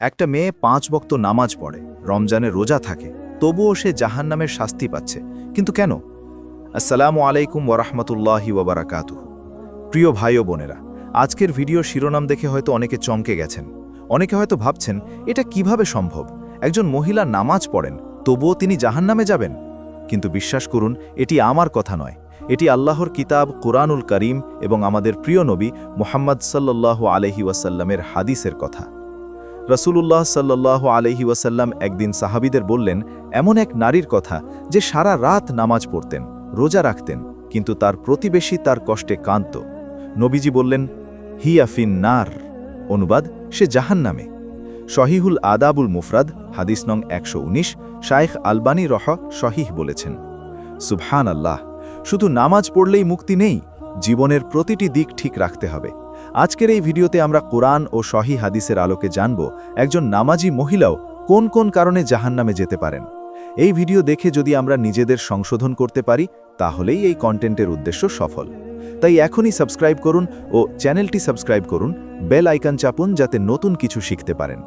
একটা মেয়ে 5 ওয়াক্ত নামাজ পড়ে, রমজানে রোজা থাকে, তবুও সে জাহান্নামের শাস্তি পাচ্ছে। কিন্তু কেন? আসসালামু আলাইকুম ওয়ারাহমাতুল্লাহি ওয়াবারাকাতুহু। প্রিয় ভাই ও বোনেরা, আজকের ভিডিও শিরোনাম দেখে হয়তো অনেকে চমকে গেছেন। অনেকে হয়তো ভাবছেন, এটা কিভাবে সম্ভব? একজন মহিলা নামাজ পড়েন, তবুও তিনি জাহান্নামে যাবেন? কিন্তু বিশ্বাস করুন, এটি আমার কথা নয়। এটি আল্লাহর কিতাব কুরআনুল কারীম এবং আমাদের প্রিয় নবী মুহাম্মদ সাল্লাল্লাহু আলাইহি ওয়াসাল্লামের হাদিসের কথা। রাসূলুল্লাহ সাল্লাল্লাহু আলাইহি ওয়াসাল্লাম একদিন সাহাবীদের বললেন এমন এক নারীর কথা যে সারা রাত নামাজ পড়তেন, রোজা রাখতেন, কিন্তু তার প্রতিবেশী তার কষ্টে কাঁদত। নবীজি বললেন, হিয়া ফিন নার, অনুবাদ, সে জাহান্নামে। সহিহুল আদাবুল মুফরাদ, হাদিস নং 119, শায়েখ আলবানী সহিহ বলেছেন। সুবহান আল্লাহ! শুধু নামাজ পড়লেই মুক্তি নেই, জীবনের প্রতিটি দিক ঠিক রাখতে হবে। আজকের এই ভিডিওতে আমরা কোরআন ও সহিহ হাদিসের আলোকে জানব একজন নামাজি মহিলাও কোন কোন কারণে জাহান্নামে যেতে পারেন। এই ভিডিও দেখে যদি আমরা নিজেদের সংশোধন করতে পারি, তাহলেই এই কন্টেন্টের উদ্দেশ্য সফল। তাই এখনই সাবস্ক্রাইব করুন ও চ্যানেলটি সাবস্ক্রাইব করুন, বেল আইকন চাপুন যাতে নতুন কিছু শিখতে পারেন।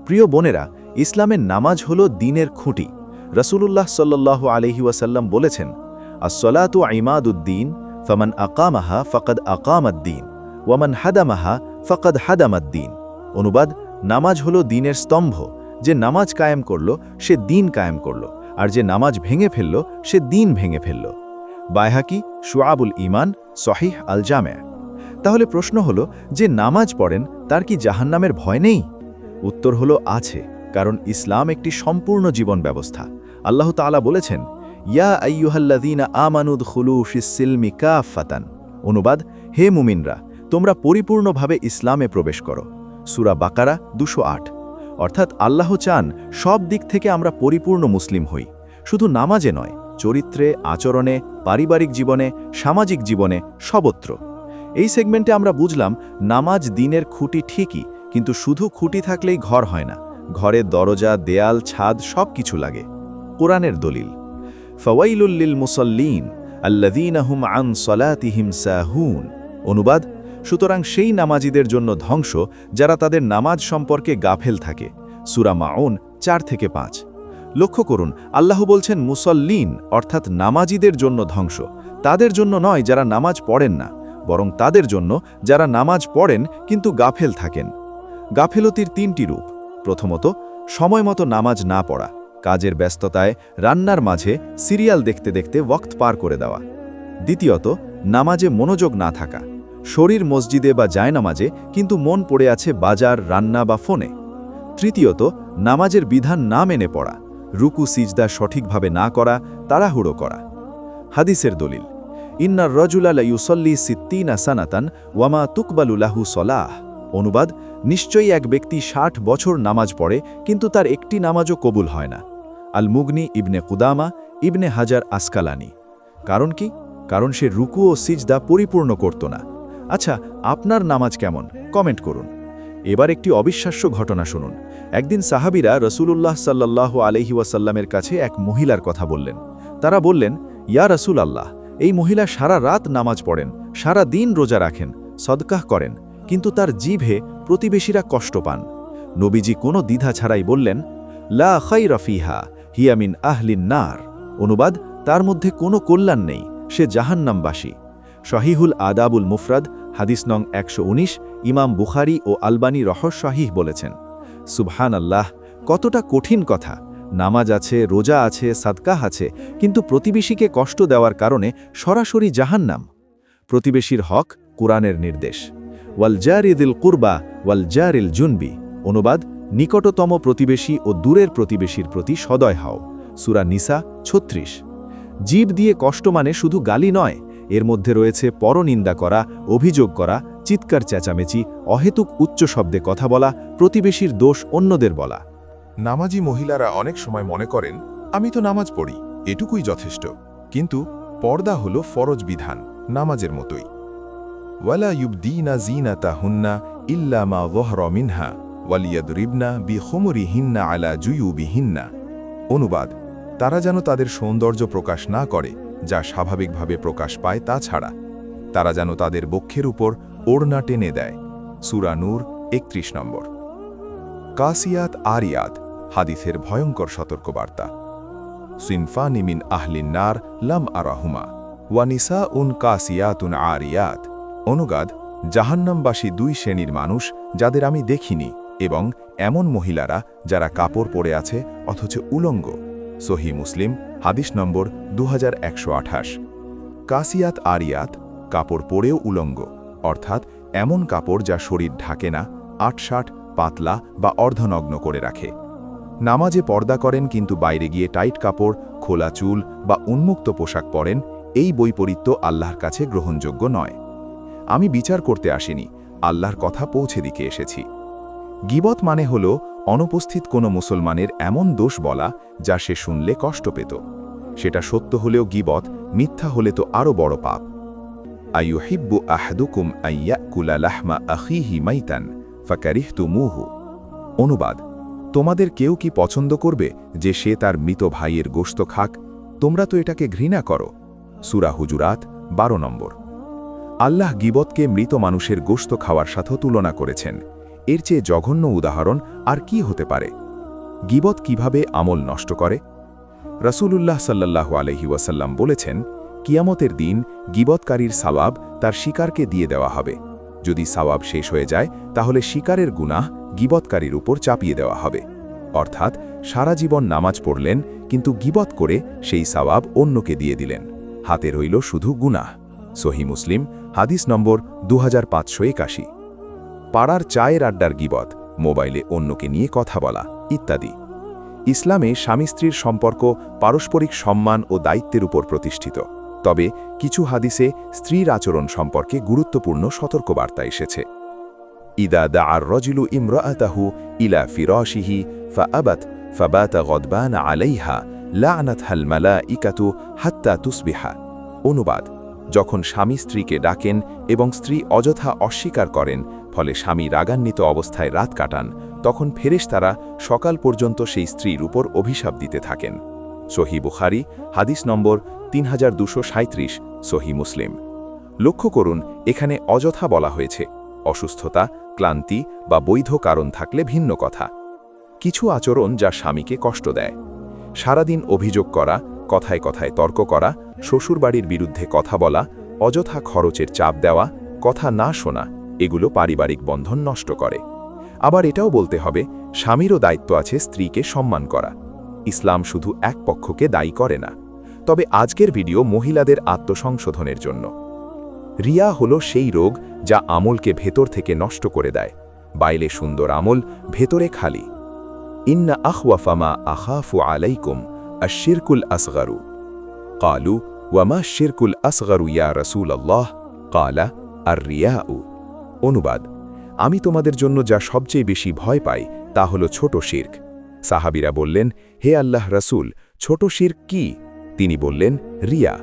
প্রিয় বোনেরা, ইসলামের নামাজ হলো দ্বীনের খুঁটি। রাসূলুল্লাহ সাল্লাল্লাহু আলাইহি ওয়াসাল্লাম বলেছেন, আস-সালাতু ইমাদুদ্দীন, ফামান আকামাহা ফাকাদ আকামাদ্দীন, ওয়ামান হাদামাহা ফাকাদ হাদামাদ্দীন। অনুবাদ, নামাজ হলো দ্বীনের স্তম্ভ। যে নামাজ কায়েম করল সে দ্বীন কায়েম করল, আর যে নামাজ ভেঙে ফেলল সে দ্বীন ভেঙে ফেলল। বাইহাকি, শুআবুল ঈমান, সহিহ আল জামে। তাহলে প্রশ্ন হলো, যে নামাজ পড়েন তার কি জাহান্নামের ভয় নেই? উত্তর হলো আছে, কারণ ইসলাম একটি সম্পূর্ণ জীবন ব্যবস্থা। আল্লাহ তাআলা বলেছেন, ইয়া আইয়ুহাল্লাযীনা আমানু দুখুলু ফিস সিলমি কাফাতান। অনুবাদ, হে মুমিনরা, তোমরা পরিপূর্ণভাবে ইসলামে প্রবেশ করো। সূরা বাকারা 208। অর্থাৎ আল্লাহ চান সব দিক থেকে আমরা পরিপূর্ণ মুসলিম হই, শুধু নামাজে নয়, চরিত্রে, আচরণে, পারিবারিক জীবনে, সামাজিক জীবনে, সর্বত্র। এই সেগমেন্টে আমরা বুঝলাম নামাজ দ্বীনের খুঁটি ঠিকই, কিন্তু শুধু খুঁটি থাকলেই ঘর হয় না, ঘরে দরজা, দেয়াল, ছাদ সব কিছু লাগে। কোরআনের দলিল, ফাওয়াইলুল লিল মুসাল্লিন আল্লাযীনা হুম আন সালাতিহিম সাহুন। অনুবাদ, সুতরাং সেই নামাজীদের জন্য ধ্বংস যারা তাদের নামাজ সম্পর্কে গাফেল থাকে। সূরা মাউন 4-5। লক্ষ্য করুন, আল্লাহ বলছেন মুসল্লিন, অর্থাৎ নামাজীদের জন্য ধ্বংস। তাদের জন্য নয় যারা নামাজ পড়েন না, বরং তাদের জন্য যারা নামাজ পড়েন কিন্তু গাফেল থাকেন। গাফেলতির 3টি রূপ। প্রথমত, সময়মতো নামাজ না পড়া, কাজের ব্যস্ততায়, রান্নার মাঝে সিরিয়াল দেখতে দেখতে ওয়াক্ত পার করে দেওয়া। দ্বিতীয়ত, নামাজে মনোযোগ না থাকা, শরীর মসজিদে বা জায়নামাজে, কিন্তু মন পড়ে আছে বাজার, রান্না বা ফোনে। তৃতীয়ত, নামাজের বিধান না মেনে পড়া, রুকু সিজদা সঠিকভাবে না করা, তাড়াহুড়ো করা। হাদিসের দলিল, ইন্নার রাজুলা লা ইউসাল্লি সিত্তিনা সানাতান ওয়ামা তুকবালু লাহু সলাহ। অনুবাদ, নিশ্চয়ই এক ব্যক্তি 60 বছর নামাজ পড়ে, কিন্তু তার একটি নামাজও কবুল হয় না। আল মুগনি, ইবনে কুদামা, ইবনে হাজার আসকালানি। কারণ কি? কারণ সে রুকু ও সিজদা পরিপূর্ণ করত না। আচ্ছা, আপনার নামাজ কেমন? কমেন্ট করুন। এবার একটি অবিশ্বাস্য ঘটনা শুনুন। একদিন সাহাবীরা রাসূলুল্লাহ সাল্লাল্লাহু আলাইহি ওয়াসাল্লামের কাছে এক মহিলার কথা বললেন। তারা বললেন, ইয়া রাসূলুল্লাহ, এই মহিলা সারা রাত নামাজ পড়েন, সারা দিন রোজা রাখেন, সদকাহ করেন, কিন্তু তার জিভে প্রতিবেশীরা কষ্ট পান। নবীজি কোনো দ্বিধা ছাড়াই বললেন, লা খায়রা ফিহা, হিয়া মিন আহলিন নার। অনুবাদ, তার মধ্যে কোনো কল্যাণ নেই, সে জাহান্নামবাসী। সহিহুল আদাবুল মুফরাদ, হাদিস নং 119, ইমাম বুখারী ও আলবানী সহিহ বলেছেন। সুবহান আল্লাহ! কতটা কঠিন কথা। নামাজ আছে, রোজা আছে, সাদকাহ আছে, কিন্তু প্রতিবেশীকে কষ্ট দেওয়ার কারণে সরাসরি জাহান্নাম। প্রতিবেশীর হক কুরআনের নির্দেশ, ওয়াল জারি যিল কুরবা ওয়াল জারিল জুনবি। অনুবাদ, নিকটতম প্রতিবেশী ও দূরের প্রতিবেশীর প্রতি সদয় হও। সূরা নিসা 36। জিভ দিয়ে কষ্ট মানে শুধু গালি নয়, এর মধ্যে রয়েছে পরনিন্দা করা, অভিযোগ করা, চিৎকার চেঁচামেচি, অহেতুক উচ্চ শব্দে কথা বলা, প্রতিবেশীর দোষ অন্যদের বলা। নামাজি মহিলারা অনেক সময় মনে করেন, আমি তো নামাজ পড়ি, এটুকুই যথেষ্ট। কিন্তু পর্দা হলো ফরজ বিধান, নামাজের মতোই। ওয়ালা ইউবদিনা যিনাতাহুন্না ইল্লা মা যহরা মিনহা ওয়ালিয়াদরিবনা বিখুমুরিহিন্না আলা জুয়ুবিহিন্না। অনুবাদ, তারা যেন তাদের সৌন্দর্য প্রকাশ না করে, যা স্বাভাবিকভাবে প্রকাশ পায় তা ছাড়া। তারা যেন তাদের বক্ষের উপর ওড়না টেনে দেয়। সূরা নূর 31 নম্বর। কাসিয়াত আরিয়াত হাদিসের ভয়ঙ্কর সতর্কবার্তা। সিনফানি মিন আহলিন নার লাম আরাহুমা ওয়া নিসাউন কাসিয়াতুন আরিয়াত। অনুবাদ, জাহান্নামবাসী দুই শ্রেণীর মানুষ যাদের আমি দেখিনি, এবং এমন মহিলারা যারা কাপড় পরে আছে অথচ উলঙ্গ। সহি মুসলিম, হাদিস নম্বর 2128। কাসিয়াত আরিয়াত কাপড় পরেও উলঙ্গ, অর্থাৎ এমন কাপড় যা শরীর ঢাকে না, আটসাট, পাতলা বা অর্ধনগ্ন করে রাখে। নামাজে পর্দা করেন কিন্তু বাইরে গিয়ে টাইট কাপড়, খোলা চুল বা উন্মুক্ত পোশাক পরেন, এই বৈপরীত্য আল্লাহর কাছে গ্রহণযোগ্য নয়। আমি বিচার করতে আসিনি, আল্লাহর কথা পৌঁছে দিকে এসেছি। গীবত মানে হল অনুপস্থিত কোনো মুসলমানের এমন দোষ বলা যা সে শুনলে কষ্ট পেত। সেটা সত্য হলেও গীবত, মিথ্যা হলে তো আরও বড় পাপ। আইয়ুহিব্বু আহাদুকুম আইয়াকুলা লাহমা আখিহি মাইতান ফাকারিহতুমুহু। অনুবাদ, তোমাদের কেউ কি পছন্দ করবে যে সে তার মৃত ভাইয়ের গোশত খাক? তোমরা তো এটাকে ঘৃণা করো। সূরা হুজুরাত 12 নম্বর। আল্লাহ গীবতকে মৃত মানুষের গোশত খাওয়ার সাথে তুলনা করেছেন। এর চেয়ে জঘন্য উদাহরণ আর কি হতে পারে? গীবত কিভাবে আমল নষ্ট করে? রাসূলুল্লাহ সাল্লাল্লাহু আলাইহি ওয়াসাল্লাম বলেছেন, কিয়ামতের দিন গীবতকারীর সওয়াব তার শিকারকে দিয়ে দেওয়া হবে। যদি সওয়াব শেষ হয়ে যায় তাহলে শিকারের গুনাহ গীবতকারীর উপর চাপিয়ে দেওয়া হবে। অর্থাৎ সারা জীবন নামাজ পড়লেন কিন্তু গীবত করে সেই সওয়াব অন্যকে দিয়ে দিলেন, হাতে রইল শুধু গুনাহ। সহি মুসলিম, হাদিস নম্বর 2581। পাড়ার চায়ের আড্ডার গীবত, মোবাইলে অন্যকে নিয়ে কথা বলা ইত্যাদি। ইসলামে স্বামী স্ত্রীর সম্পর্ক পারস্পরিক সম্মান ও দায়িত্বের উপর প্রতিষ্ঠিত, তবে কিছু হাদিসে স্ত্রীর আচরণ সম্পর্কে গুরুত্বপূর্ণ সতর্কবার্তা এসেছে। ইদা দাআর রাজুলু ইমরাআতাহু ইলা ফিরাশিহি ফাআবাত ফাবাতা গদবান আলাইহা লা'নাতহাল মালাইকাতু হাত্তা তুসবিহা। অনুবাদ, যখন স্বামী স্ত্রীকে ডাকেন এবং স্ত্রী অযথা অস্বীকার করেন, ফলে স্বামী রাগান্বিত অবস্থায় রাত কাটান, তখন ফেরেশতারা সকাল পর্যন্ত সেই স্ত্রীর উপর অভিশাপ দিতে থাকেন। সহি বুখারী, হাদিস নম্বর 3237, সহি মুসলিম। লক্ষ্য করুন, এখানে অযথা বলা হয়েছে। অসুস্থতা, ক্লান্তি বা বৈধ কারণ থাকলে ভিন্ন কথা। কিছু আচরণ যা স্বামীকে কষ্ট দেয়, সারাদিন অভিযোগ করা, কথায় কথায় তর্ক করা, শ্বশুরবাড়ির বিরুদ্ধে কথা বলা, অযথা খরচের চাপ দেওয়া, কথা না শোনা, এগুলো পারিবারিক বন্ধন নষ্ট করে। আবার এটাও বলতে হবে, স্বামীরও দায়িত্ব আছে স্ত্রীকে সম্মান করা। ইসলাম শুধু এক পক্ষকে দায়ী করে না। তবে আজকের ভিডিও মহিলাদের আত্মসংশোধনের জন্য। রিয়া হলো সেই রোগ যা আমলকে ভেতর থেকে নষ্ট করে দেয়। বাইরে সুন্দর আমল, ভেতরে খালি। ইন্না আখওয়াফা মা আখাফু আলাইকুম আশ-শিরকুল আসগরু। ক্বালু ওয়া মা আশ-শিরকুল আসগরু ইয়া রাসূলুল্লাহ? ক্বালা আর-রিয়াউ। অনুবাদ, আমি তোমাদের জন্য যা সবচেয়ে বেশি ভয় পাই তা হলো ছোট শিরক। সাহাবীরা বললেন, হে আল্লাহ রাসূল, ছোট শিরক কি? তিনি বললেন, রিয়া।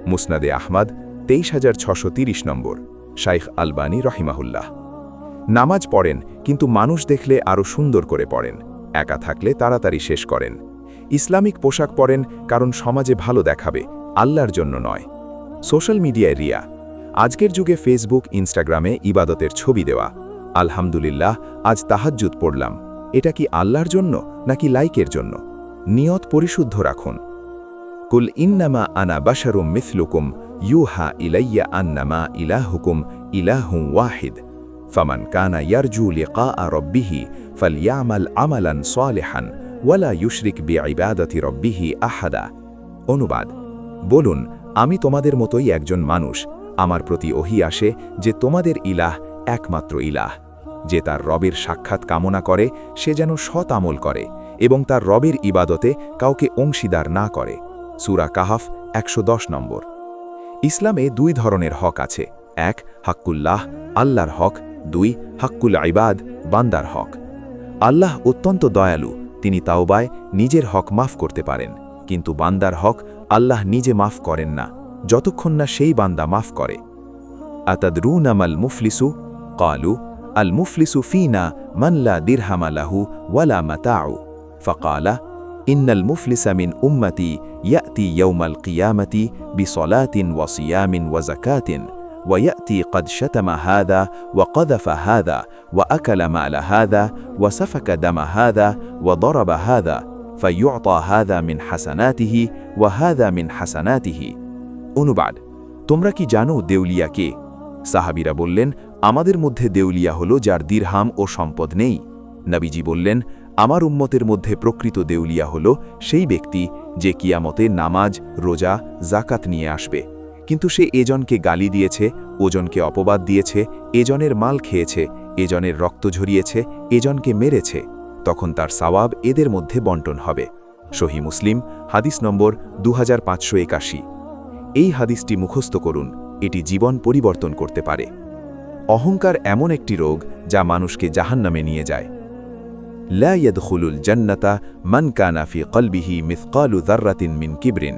মুসনাদে আহমদ 23630 নম্বর। শাইখ আলবানী রহিমাহুল্লাহ। নামাজ পড়েন কিন্তু মানুষ দেখলে আরও সুন্দর করে পড়েন, একা থাকলে তাড়াতাড়ি শেষ করেন। ইসলামিক পোশাক পরেন কারণ সমাজে ভালো দেখাবে, আল্লাহর জন্য নয়। সোশ্যাল মিডিয়ায় রিয়া। আজকের যুগে ফেসবুক, ইনস্টাগ্রামে ইবাদতের ছবি দেওয়া। আলহামদুলিল্লাহ, আজ তাহাজ্জুদ পড়লাম। এটা কি আল্লাহর জন্য নাকি লাইকের জন্য? নিয়ত পরিশুদ্ধ রাখুন। কুল ইন্নামা আনা বাশারুম মিথলুকুম ইউহা ইলাইয়া আন্নামা ইলাহুকুম ইলাহুম ওয়াহিদ ফামান কানা ইয়ারজু লিকা রাব্বিহি ফালইয়ামাল আমালান সালিহান ওয়ালা ইউশরিক বিইবাদাতি রাব্বিহি আহাদা। অনুবাদ, বলুন, আমি তোমাদের মতোই একজন মানুষ। আমার প্রতি ওহী আসে যে তোমাদের ইলাহ একমাত্র ইলাহ। যে তার রবের সাক্ষাৎ কামনা করে সে যেন সৎ আমল করে এবং তার রবের ইবাদতে কাউকে অংশীদার না করে। সূরা কাহাফ 110 নম্বর। ইসলামে দুই ধরনের হক আছে। এক, হাক্কুল্লাহ, আল্লাহর হক। দুই, হাক্কুল ইবাদ, বান্দার হক। আল্লাহ অত্যন্ত দয়ালু, তিনি তাওবায় নিজের হক মাফ করতে পারেন, কিন্তু বান্দার হক আল্লাহ নিজে মাফ করেন না যতক্ষণ না সেই বান্দা মাফ করে। আতাদরুনা মাল মুফলিসু? ক্বালু আল মুফলিসু ফিনা মান লা দিরহামা লাহু ওয়ালা মাতাউ। ফাকালা ইন্নাল মুফলিসা মিন উম্মতি ইয়াতি ইয়াউমাল কিয়ামতি বিসলাতিন ওয়া সিয়ামিন ওয়া যাকাতিন ويأتي قد شتم هذا وقذف هذا وأكل مال هذا وسفك دم هذا وضرب هذا فيعطى هذا من حسناته وهذا من حسناته অনুবাদ তোমরা কি জানো দেউলিয়া কে সাহাবীরা বললেন আমাদের মধ্যে দেউলিয়া হলো যার দিরহাম ও সম্পদ নেই নবীজি বললেন আমার উম্মতের মধ্যে প্রকৃত দেউলিয়া হলো সেই ব্যক্তি যে কিয়ামতে নামাজ রোজা যাকাত নিয়ে আসবে কিন্তু সে এজনকে গালি দিয়েছে ওজনকে অপবাদ দিয়েছে এজনের মাল খেয়েছে এজনের রক্ত ঝরিয়েছে এজনকে মেরেছে তখন তার সওয়াব এদের মধ্যে বন্টন হবে সহিহ মুসলিম হাদিস নম্বর 2581 এই হাদিসটি মুখস্থ করুন এটি জীবন পরিবর্তন করতে পারে অহংকার এমন একটি রোগ যা মানুষকে জাহান্নামে নিয়ে যায় লা ইয়াদখুলুল জান্নাতা মান কানা ফি কলবিহি মিসকালু যাররাতিন মিন কিবরিন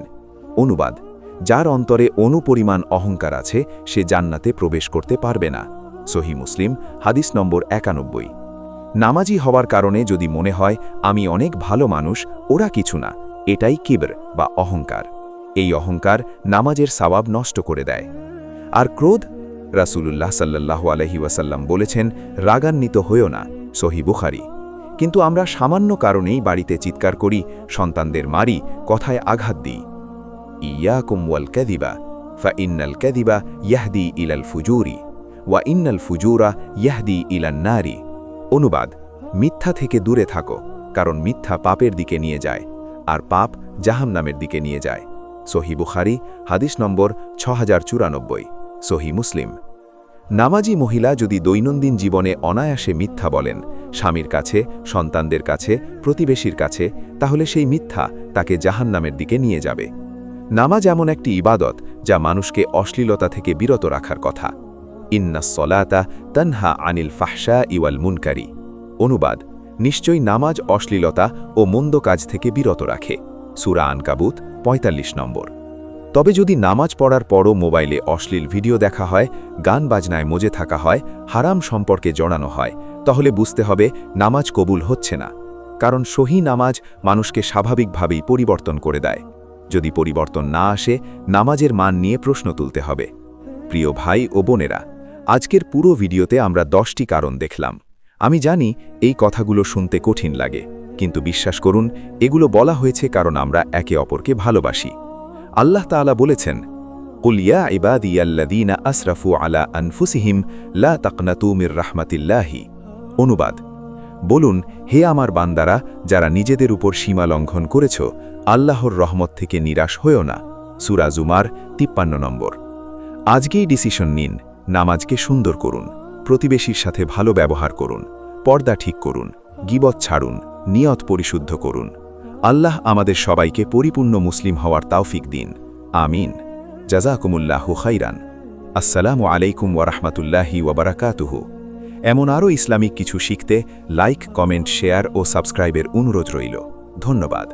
অনুবাদ যার অন্তরে অনুপরিমাণ অহংকার আছে সে জান্নাতে প্রবেশ করতে পারবে না সহিহ মুসলিম হাদিস নম্বর 91 নামাজি হওয়ার কারণে যদি মনে হয় আমি অনেক ভালো মানুষ ওরা কিছু না এটাই কিবর বা অহংকার এই অহংকার নামাজের সওয়াব নষ্ট করে দেয় আর ক্রোধ রাসূলুল্লাহ সাল্লাল্লাহু আলাইহি ওয়াসাল্লাম বলেছেন রাগান্বিত হইও না সহিহ বুখারী কিন্তু আমরা সামান্য কারণেই বাড়িতে চিৎকার করি সন্তানদের মারি কথায় আঘাত দিই ইয়াকুম ওয়াল কাযিবা ফাইন্নাল কাযিবা ইয়াহদি ইলাল ফুজুরি ওয়া ইন্নাল ফুজুরা ইয়াহদি ইলান নারি অনুবাদ মিথ্যা থেকে দূরে থাকো কারণ মিথ্যা পাপের দিকে নিয়ে যায় আর পাপ জাহান্নামের দিকে নিয়ে যায় সহিহ বুখারী হাদিস নম্বর 6094 সহিহ মুসলিম নামাজি মহিলা যদি দৈনন্দিন জীবনে অনায়াসে মিথ্যা বলেন স্বামীর কাছে সন্তানদের কাছে প্রতিবেশীর কাছে তাহলে সেই মিথ্যা তাকে জাহান্নামের দিকে নিয়ে যাবে নামাজ এমন একটি ইবাদত যা মানুষকে অশ্লীলতা থেকে বিরত রাখার কথা ইন্নাস সলাতা তানহা আনিল ফাহশা ইওয়াল মুনকারি অনুবাদ নিশ্চয়ই নামাজ অশ্লীলতা ও মন্দ কাজ থেকে বিরত রাখে সূরা আনকাবুত ৪৫ নম্বর তবে যদি নামাজ পড়ার পরও মোবাইলে অশ্লীল ভিডিও দেখা হয় গান বাজনায় মজে থাকা হয় হারাম সম্পর্কে জড়ানো হয় তাহলে বুঝতে হবে নামাজ কবুল হচ্ছে না কারণ সহি নামাজ মানুষকে স্বাভাবিকভাবেই পরিবর্তন করে দেয় যদি পরিবর্তন না আসে নামাজের মান নিয়ে প্রশ্ন তুলতে হবে প্রিয় ভাই ও বোনেরা আজকের পুরো ভিডিওতে আমরা 10টি কারণ দেখলাম আমি জানি এই কথাগুলো শুনতে কঠিন লাগে কিন্তু বিশ্বাস করুন এগুলো বলা হয়েছে কারণ আমরা একে অপরকে ভালোবাসি আল্লাহ তাআলা বলেছেন কুল ইয়া ইবাদিয়াল্লাযীনা আসরাফু আলা আনফুসিহিম লা তাকনাতু মির রাহমাতিল্লাহি অনুবাদ বলুন হে আমার বান্দারা যারা নিজেদের উপর সীমা লঙ্ঘন করেছ আল্লাহর রহমত থেকে নিরাশ হয়ো না সূরা জুমার 53 নম্বর আজকেই ডিসিশন নিন নামাজকে সুন্দর করুন প্রতিবেশীর সাথে ভালো ব্যবহার করুন পর্দা ঠিক করুন গীবত ছাড়ুন নিয়ত পরিশুদ্ধ করুন আল্লাহ আমাদের সবাইকে পরিপূর্ণ মুসলিম হওয়ার তৌফিক দিন আমিন জাযাকুমুল্লাহু খাইরান আসসালামু আলাইকুম ওয়া রাহমাতুল্লাহি ওয়া বারাকাতুহু এমন আরও ইসলামিক কিছু শিখতে লাইক কমেন্ট শেয়ার ও সাবস্ক্রাইবের অনুরোধ রইল ধন্যবাদ